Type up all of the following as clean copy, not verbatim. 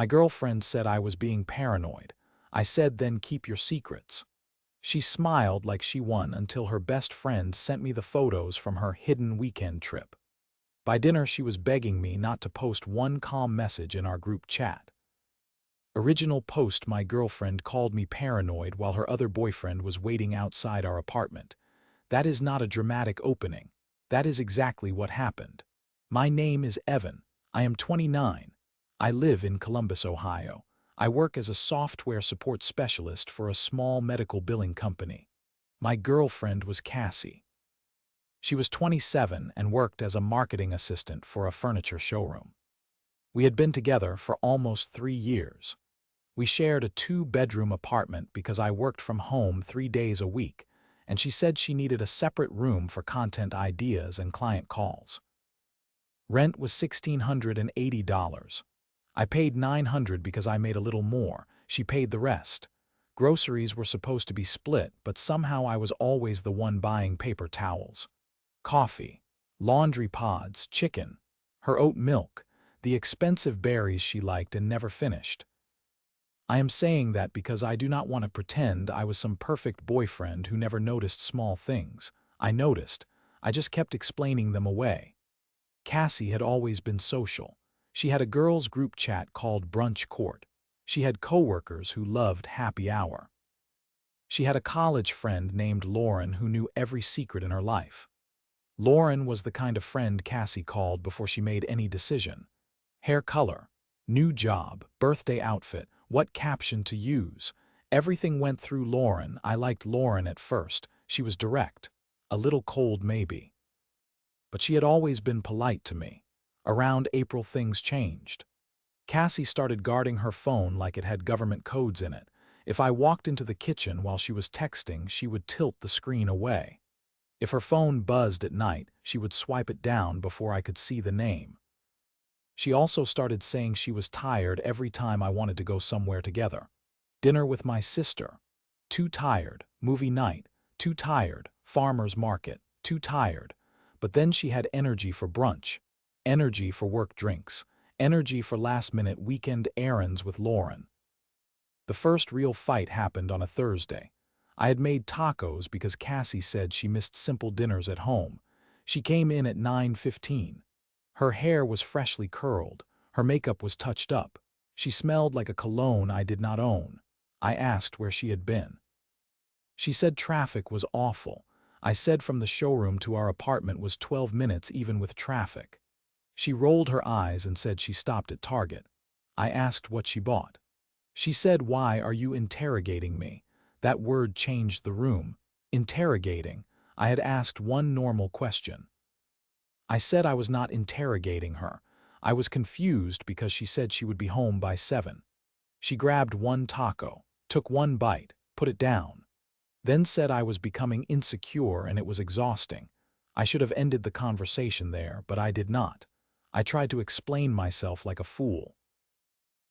My girlfriend said I was being paranoid. I said, then keep your secrets. She smiled like she won until her best friend sent me the photos from her hidden weekend trip. By dinner, she was begging me not to post one calm message in our group chat. Original post: my girlfriend called me paranoid while her other boyfriend was waiting outside our apartment. That is not a dramatic opening. That is exactly what happened. My name is Evan. I am 29. I live in Columbus, Ohio. I work as a software support specialist for a small medical billing company. My girlfriend was Cassie. She was 27 and worked as a marketing assistant for a furniture showroom. We had been together for almost 3 years. We shared a 2-bedroom apartment because I worked from home 3 days a week, and she said she needed a separate room for content ideas and client calls. Rent was $1,680. I paid $900 because I made a little more. She paid the rest. Groceries were supposed to be split, but somehow I was always the one buying paper towels, coffee, laundry pods, chicken, her oat milk, the expensive berries she liked and never finished. I am saying that because I do not want to pretend I was some perfect boyfriend who never noticed small things. I noticed. I just kept explaining them away. Cassie had always been social. She had a girls' group chat called Brunch Court. She had coworkers who loved happy hour. She had a college friend named Lauren who knew every secret in her life. Lauren was the kind of friend Cassie called before she made any decision. Hair color, new job, birthday outfit, what caption to use. Everything went through Lauren. I liked Lauren at first. She was direct, a little cold maybe. But she had always been polite to me. Around April, things changed. Cassie started guarding her phone like it had government codes in it. If I walked into the kitchen while she was texting, she would tilt the screen away. If her phone buzzed at night, she would swipe it down before I could see the name. She also started saying she was tired every time I wanted to go somewhere together. Dinner with my sister. Too tired. Movie night. Too tired. Farmer's market. Too tired. But then she had energy for brunch, energy for work drinks, energy for last-minute weekend errands with Lauren. The first real fight happened on a Thursday. I had made tacos because Cassie said she missed simple dinners at home. She came in at 9:15. Her hair was freshly curled. Her makeup was touched up. She smelled like a cologne I did not own. I asked where she had been. She said traffic was awful. I said from the showroom to our apartment was 12 minutes even with traffic. She rolled her eyes and said she stopped at Target. I asked what she bought. She said, "Why are you interrogating me?" That word changed the room. Interrogating. I had asked one normal question. I said I was not interrogating her. I was confused because she said she would be home by 7. She grabbed one taco, took one bite, put it down, then said I was becoming insecure and it was exhausting. I should have ended the conversation there, but I did not. I tried to explain myself like a fool.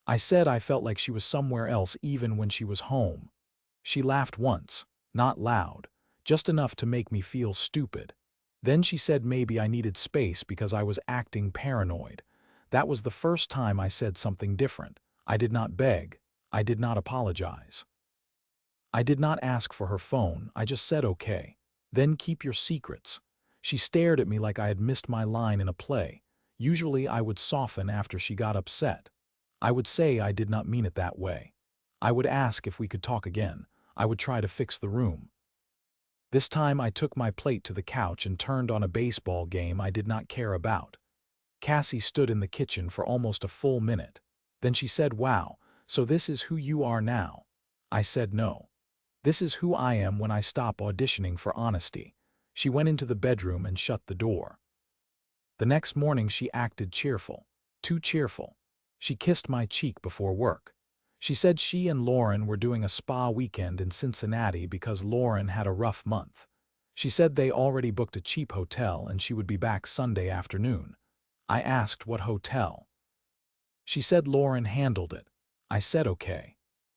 I said I felt like she was somewhere else even when she was home. She laughed once, not loud, just enough to make me feel stupid. Then she said maybe I needed space because I was acting paranoid. That was the first time I said something different. I did not beg. I did not apologize. I did not ask for her phone. I just said okay. Then keep your secrets. She stared at me like I had missed my line in a play. Usually I would soften after she got upset. I would say I did not mean it that way. I would ask if we could talk again. I would try to fix the room. This time I took my plate to the couch and turned on a baseball game I did not care about. Cassie stood in the kitchen for almost a full minute. Then she said, "Wow, so this is who you are now?" I said no. This is who I am when I stop auditioning for honesty. She went into the bedroom and shut the door. The next morning she acted cheerful. Too cheerful. She kissed my cheek before work. She said she and Lauren were doing a spa weekend in Cincinnati because Lauren had a rough month. She said they already booked a cheap hotel and she would be back Sunday afternoon. I asked what hotel. She said Lauren handled it. I said okay.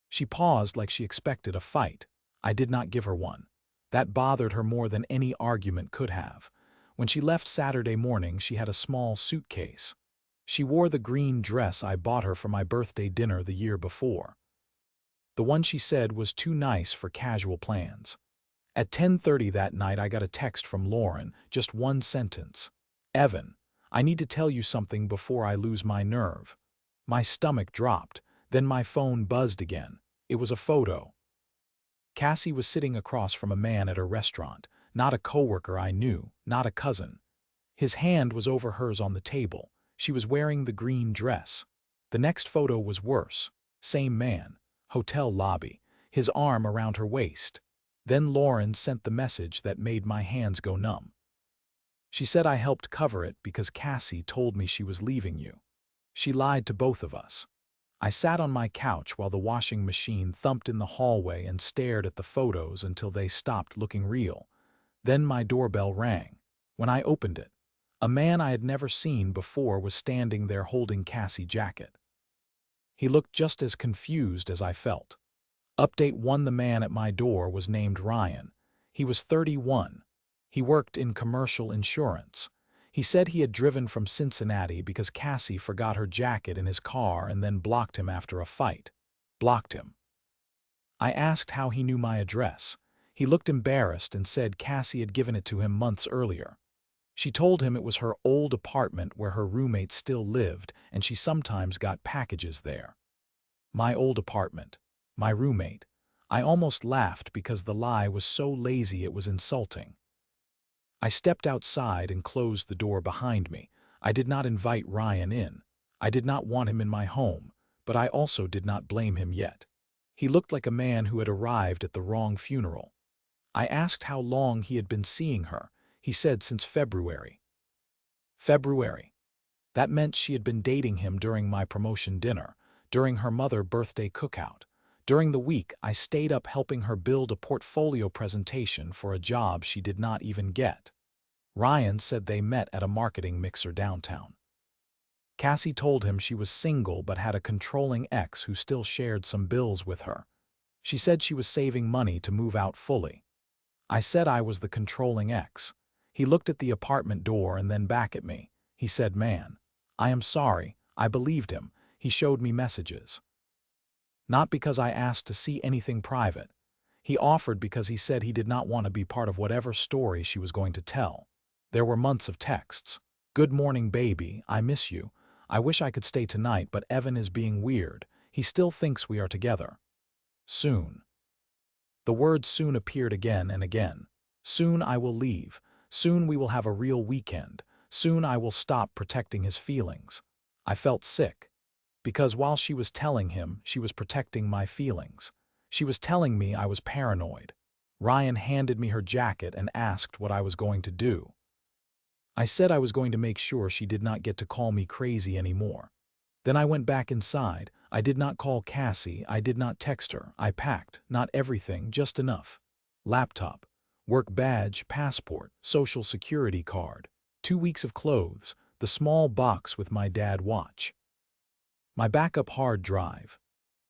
She paused like she expected a fight. I did not give her one. That bothered her more than any argument could have. When she left Saturday morning, she had a small suitcase. She wore the green dress I bought her for my birthday dinner the year before. The one she said was too nice for casual plans. At 10:30 that night I got a text from Lauren, just one sentence. "Evan, I need to tell you something before I lose my nerve." My stomach dropped, then my phone buzzed again. It was a photo. Cassie was sitting across from a man at a restaurant, not a coworker I knew, not a cousin. His hand was over hers on the table. She was wearing the green dress. The next photo was worse. Same man. Hotel lobby. His arm around her waist. Then Lauren sent the message that made my hands go numb. She said I helped cover it because Cassie told me she was leaving you. She lied to both of us. I sat on my couch while the washing machine thumped in the hallway and stared at the photos until they stopped looking real. Then my doorbell rang. When I opened it, a man I had never seen before was standing there holding Cassie's jacket. He looked just as confused as I felt. Update 1: the man at my door was named Ryan. He was 31. He worked in commercial insurance. He said he had driven from Cincinnati because Cassie forgot her jacket in his car and then blocked him after a fight. Blocked him. I asked how he knew my address. He looked embarrassed and said Cassie had given it to him months earlier. She told him it was her old apartment where her roommate still lived and she sometimes got packages there. My old apartment. My roommate. I almost laughed because the lie was so lazy it was insulting. I stepped outside and closed the door behind me. I did not invite Ryan in. I did not want him in my home, but I also did not blame him yet. He looked like a man who had arrived at the wrong funeral. I asked how long he had been seeing her. He said since February. February. That meant she had been dating him during my promotion dinner, during her mother's birthday cookout. During the week, I stayed up helping her build a portfolio presentation for a job she did not even get. Ryan said they met at a marketing mixer downtown. Cassie told him she was single but had a controlling ex who still shared some bills with her. She said she was saving money to move out fully. I said I was the controlling ex. He looked at the apartment door and then back at me. He said, "Man, I am sorry." I believed him. He showed me messages. Not because I asked to see anything private. He offered because he said he did not want to be part of whatever story she was going to tell. There were months of texts. "Good morning, baby. I miss you. I wish I could stay tonight, but Evan is being weird. He still thinks we are together. Soon." The word soon appeared again and again. Soon I will leave. Soon we will have a real weekend. Soon I will stop protecting his feelings. I felt sick. Because while she was telling him, she was protecting my feelings. She was telling me I was paranoid. Ryan handed me her jacket and asked what I was going to do. I said I was going to make sure she did not get to call me crazy anymore. Then I went back inside. I did not call Cassie. I did not text her. I packed, not everything, just enough. Laptop, work badge, passport, social security card, 2 weeks of clothes, the small box with my dad watch. My backup hard drive.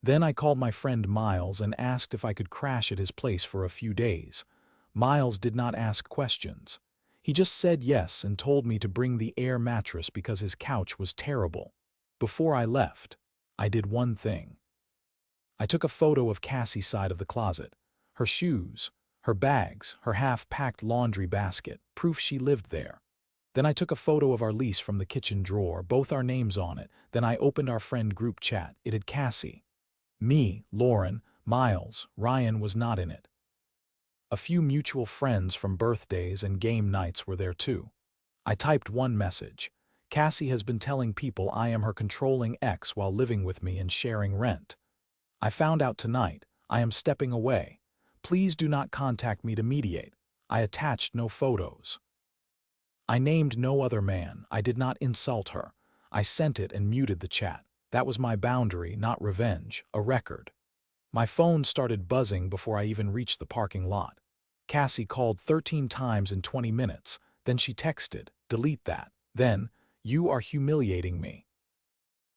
Then I called my friend Miles and asked if I could crash at his place for a few days. Miles did not ask questions. He just said yes and told me to bring the air mattress because his couch was terrible. Before I left, I did one thing. I took a photo of Cassie's side of the closet. Her shoes, her bags, her half-packed laundry basket, proof she lived there. Then I took a photo of our lease from the kitchen drawer, both our names on it. Then I opened our friend group chat. It had Cassie. Me, Lauren, Miles, Ryan was not in it. A few mutual friends from birthdays and game nights were there too. I typed one message. Cassie has been telling people I am her controlling ex while living with me and sharing rent. I found out tonight. I am stepping away. Please do not contact me to mediate. I attached no photos. I named no other man. I did not insult her. I sent it and muted the chat. That was my boundary, not revenge, a record. My phone started buzzing before I even reached the parking lot. Cassie called 13 times in 20 minutes. Then she texted, "Delete that." Then, "You are humiliating me."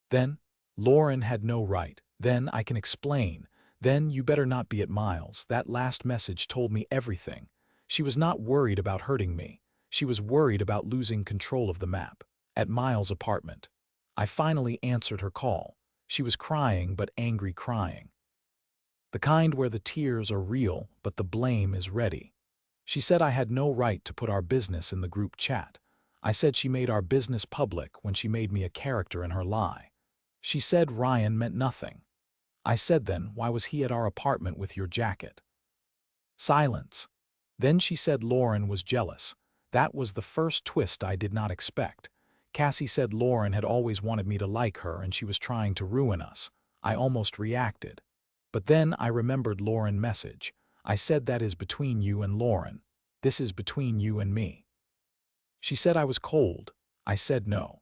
Then, "Lauren had no right." Then, "I can explain." Then, "You better not be at Miles." That last message told me everything. She was not worried about hurting me. She was worried about losing control of the map. At Miles' apartment. I finally answered her call. She was crying, but angry crying. The kind where the tears are real, but the blame is ready. She said I had no right to put our business in the group chat. I said she made our business public when she made me a character in her lie. She said Ryan meant nothing. I said then, why was he at our apartment with your jacket? Silence. Then she said Lauren was jealous. That was the first twist I did not expect. Cassie said Lauren had always wanted me to like her and she was trying to ruin us. I almost reacted. But then I remembered Lauren's message. I said that is between you and Lauren. This is between you and me. She said I was cold. I said no.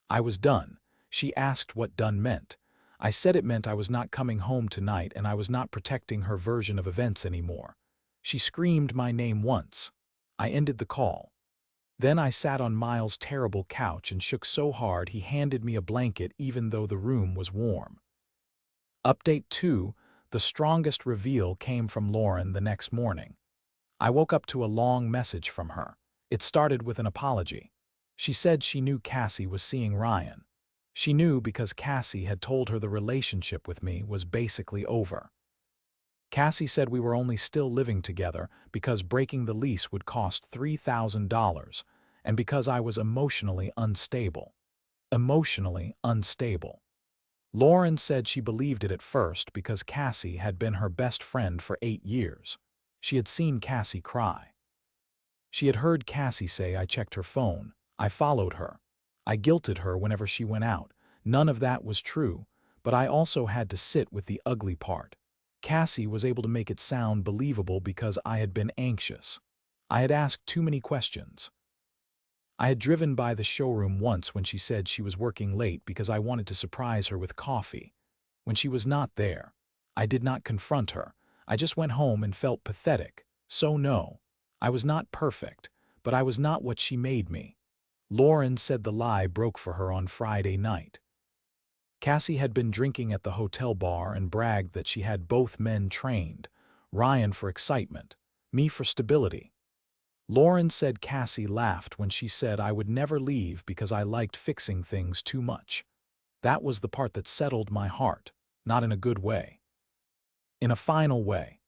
I was done. She asked what done meant. I said it meant I was not coming home tonight and I was not protecting her version of events anymore. She screamed my name once. I ended the call. Then I sat on Miles' terrible couch and shook so hard he handed me a blanket even though the room was warm. Update 2. The strongest reveal came from Lauren the next morning. I woke up to a long message from her. It started with an apology. She said she knew Cassie was seeing Ryan. She knew because Cassie had told her the relationship with me was basically over. Cassie said we were only still living together because breaking the lease would cost $3,000 and because I was emotionally unstable. Emotionally unstable. Lauren said she believed it at first because Cassie had been her best friend for 8 years. She had seen Cassie cry. She had heard Cassie say I checked her phone. I followed her. I guilted her whenever she went out. None of that was true, but I also had to sit with the ugly part. Cassie was able to make it sound believable because I had been anxious. I had asked too many questions. I had driven by the showroom once when she said she was working late because I wanted to surprise her with coffee. When she was not there, I did not confront her. I just went home and felt pathetic. So no, I was not perfect, but I was not what she made me. Lauren said the lie broke for her on Friday night. Cassie had been drinking at the hotel bar and bragged that she had both men trained, Ryan for excitement, me for stability. Lauren said Cassie laughed when she said I would never leave because I liked fixing things too much. That was the part that settled my heart, not in a good way. In a final way.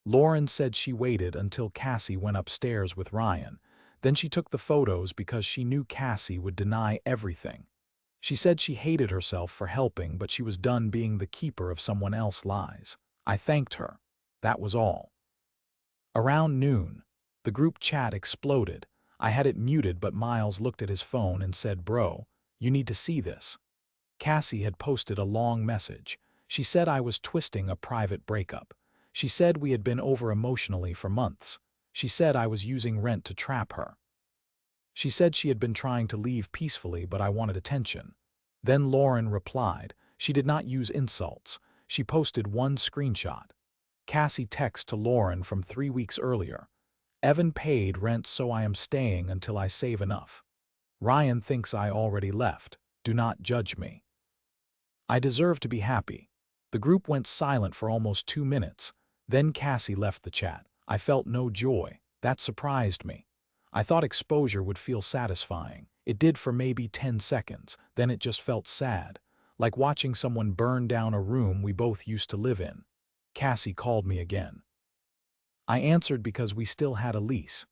Lauren said she waited until Cassie went upstairs with Ryan. Then she took the photos because she knew Cassie would deny everything. She said she hated herself for helping, but she was done being the keeper of someone else's lies. I thanked her. That was all. Around noon, the group chat exploded. I had it muted, but Miles looked at his phone and said, "Bro, you need to see this." Cassie had posted a long message. She said I was twisting a private breakup. She said we had been over emotionally for months. She said I was using rent to trap her. She said she had been trying to leave peacefully, but I wanted attention. Then Lauren replied. She did not use insults. She posted one screenshot. Cassie text to Lauren from 3 weeks earlier. Evan paid rent, so I am staying until I save enough. Ryan thinks I already left. Do not judge me. I deserve to be happy. The group went silent for almost 2 minutes. Then Cassie left the chat. I felt no joy. That surprised me. I thought exposure would feel satisfying. It did for maybe 10 seconds. Then it just felt sad, like watching someone burn down a room we both used to live in. Cassie called me again. I answered because we still had a lease.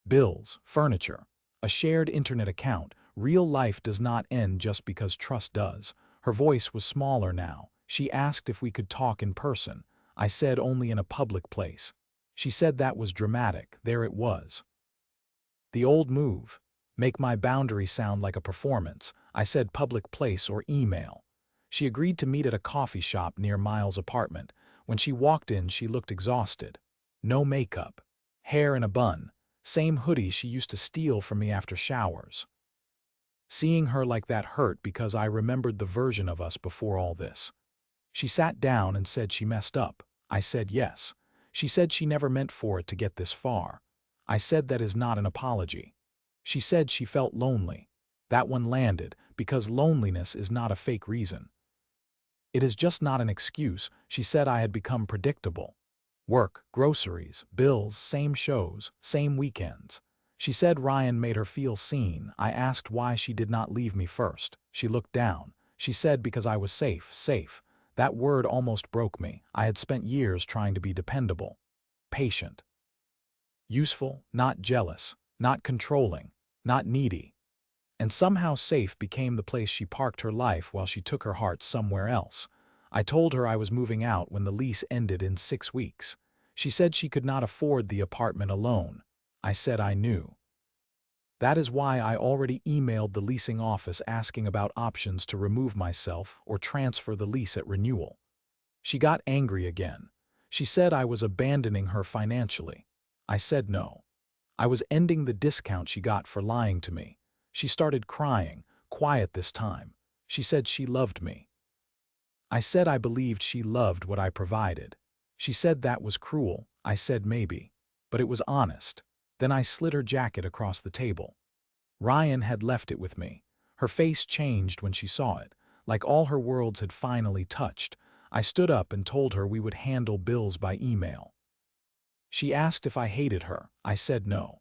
Bills, furniture, a shared internet account. Real life does not end just because trust does. Her voice was smaller now. She asked if we could talk in person. I said only in a public place. She said that was dramatic. There it was. The old move. Make my boundary sound like a performance. I said public place or email. She agreed to meet at a coffee shop near Miles' apartment. When she walked in, she looked exhausted. No makeup. Hair in a bun. Same hoodie she used to steal from me after showers. Seeing her like that hurt because I remembered the version of us before all this. She sat down and said she messed up. I said yes. She said she never meant for it to get this far. I said that is not an apology. She said she felt lonely. That one landed because loneliness is not a fake reason. It is just not an excuse. She said I had become predictable. Work, groceries, bills, same shows, same weekends. She said Ryan made her feel seen. I asked why she did not leave me first. She looked down. She said because I was safe, safe. That word almost broke me. I had spent years trying to be dependable, patient, useful, not jealous, not controlling, not needy. And somehow safe became the place she parked her life while she took her heart somewhere else. I told her I was moving out when the lease ended in 6 weeks. She said she could not afford the apartment alone. I said I knew. That is why I already emailed the leasing office asking about options to remove myself or transfer the lease at renewal. She got angry again. She said I was abandoning her financially. I said no. I was ending the discount she got for lying to me. She started crying, quiet this time. She said she loved me. I said I believed she loved what I provided. She said that was cruel. I said maybe. But it was honest. Then I slid her jacket across the table. Ryan had left it with me. Her face changed when she saw it, like all her worlds had finally touched. I stood up and told her we would handle bills by email. She asked if I hated her. I said no.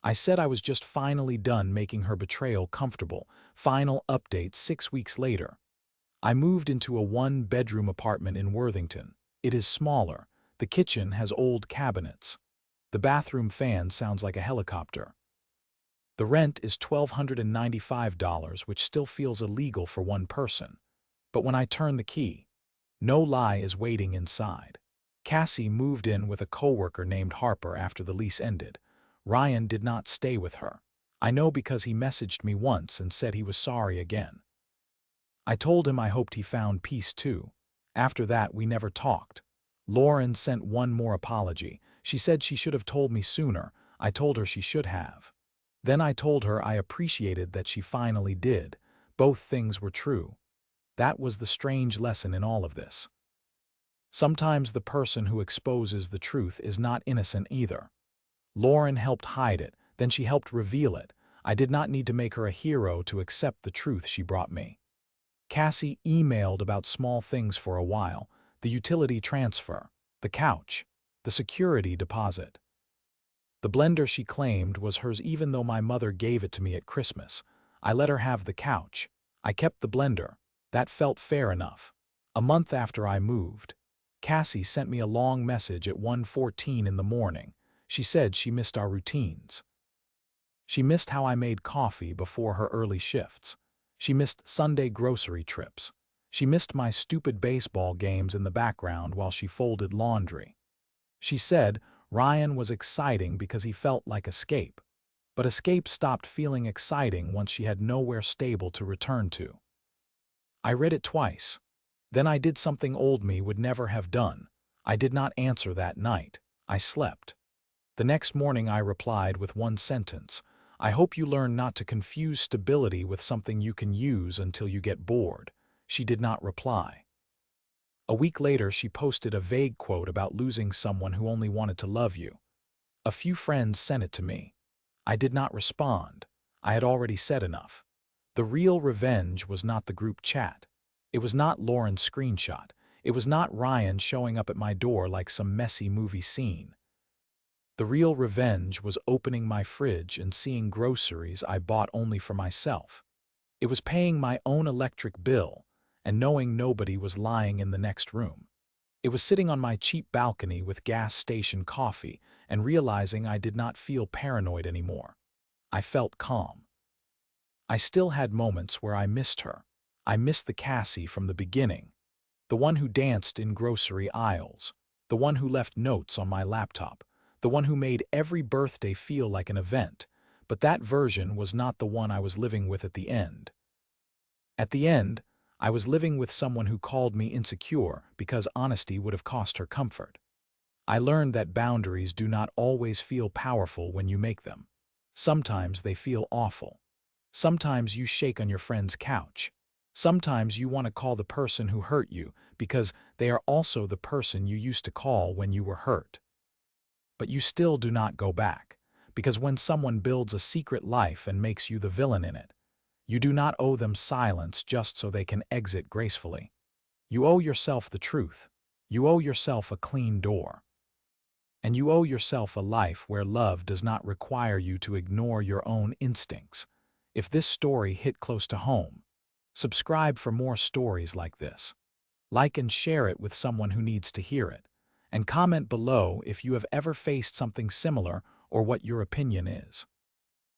I said I was just finally done making her betrayal comfortable. Final update 6 weeks later. I moved into a 1-bedroom apartment in Worthington. It is smaller. The kitchen has old cabinets. The bathroom fan sounds like a helicopter. The rent is $1,295, which still feels illegal for one person. But when I turn the key, no lie is waiting inside. Cassie moved in with a coworker named Harper after the lease ended. Ryan did not stay with her. I know because he messaged me once and said he was sorry again. I told him I hoped he found peace too. After that, we never talked. Lauren sent one more apology. She said she should have told me sooner. I told her she should have. Then I told her I appreciated that she finally did. Both things were true. That was the strange lesson in all of this. Sometimes the person who exposes the truth is not innocent either. Lauren helped hide it, then she helped reveal it. I did not need to make her a hero to accept the truth she brought me. Cassie emailed about small things for a while: the utility transfer, the couch, the security deposit. The blender she claimed was hers even though my mother gave it to me at Christmas. I let her have the couch. I kept the blender. That felt fair enough. A month after I moved, Cassie sent me a long message at 1:14 in the morning. She said she missed our routines. She missed how I made coffee before her early shifts. She missed Sunday grocery trips. She missed my stupid baseball games in the background while she folded laundry. She said Ryan was exciting because he felt like escape. But escape stopped feeling exciting once she had nowhere stable to return to. I read it twice. Then I did something old me would never have done. I did not answer that night. I slept. The next morning I replied with one sentence: I hope you learn not to confuse stability with something you can use until you get bored. She did not reply. A week later she posted a vague quote about losing someone who only wanted to love you. A few friends sent it to me. I did not respond. I had already said enough. The real revenge was not the group chat. It was not Lauren's screenshot. It was not Ryan showing up at my door like some messy movie scene. The real revenge was opening my fridge and seeing groceries I bought only for myself. It was paying my own electric bill and knowing nobody was lying in the next room. It was sitting on my cheap balcony with gas station coffee and realizing I did not feel paranoid anymore. I felt calm. I still had moments where I missed her. I missed the Cassie from the beginning, the one who danced in grocery aisles, the one who left notes on my laptop, the one who made every birthday feel like an event. But that version was not the one I was living with at the end. At the end, I was living with someone who called me insecure because honesty would have cost her comfort. I learned that boundaries do not always feel powerful when you make them. Sometimes they feel awful. Sometimes you shake on your friend's couch. Sometimes you want to call the person who hurt you because they are also the person you used to call when you were hurt. But you still do not go back, because when someone builds a secret life and makes you the villain in it, you do not owe them silence just so they can exit gracefully. You owe yourself the truth. You owe yourself a clean door. and you owe yourself a life where love does not require you to ignore your own instincts. If this story hit close to home, subscribe for more stories like this. Like and share it with someone who needs to hear it. And comment below if you have ever faced something similar or what your opinion is.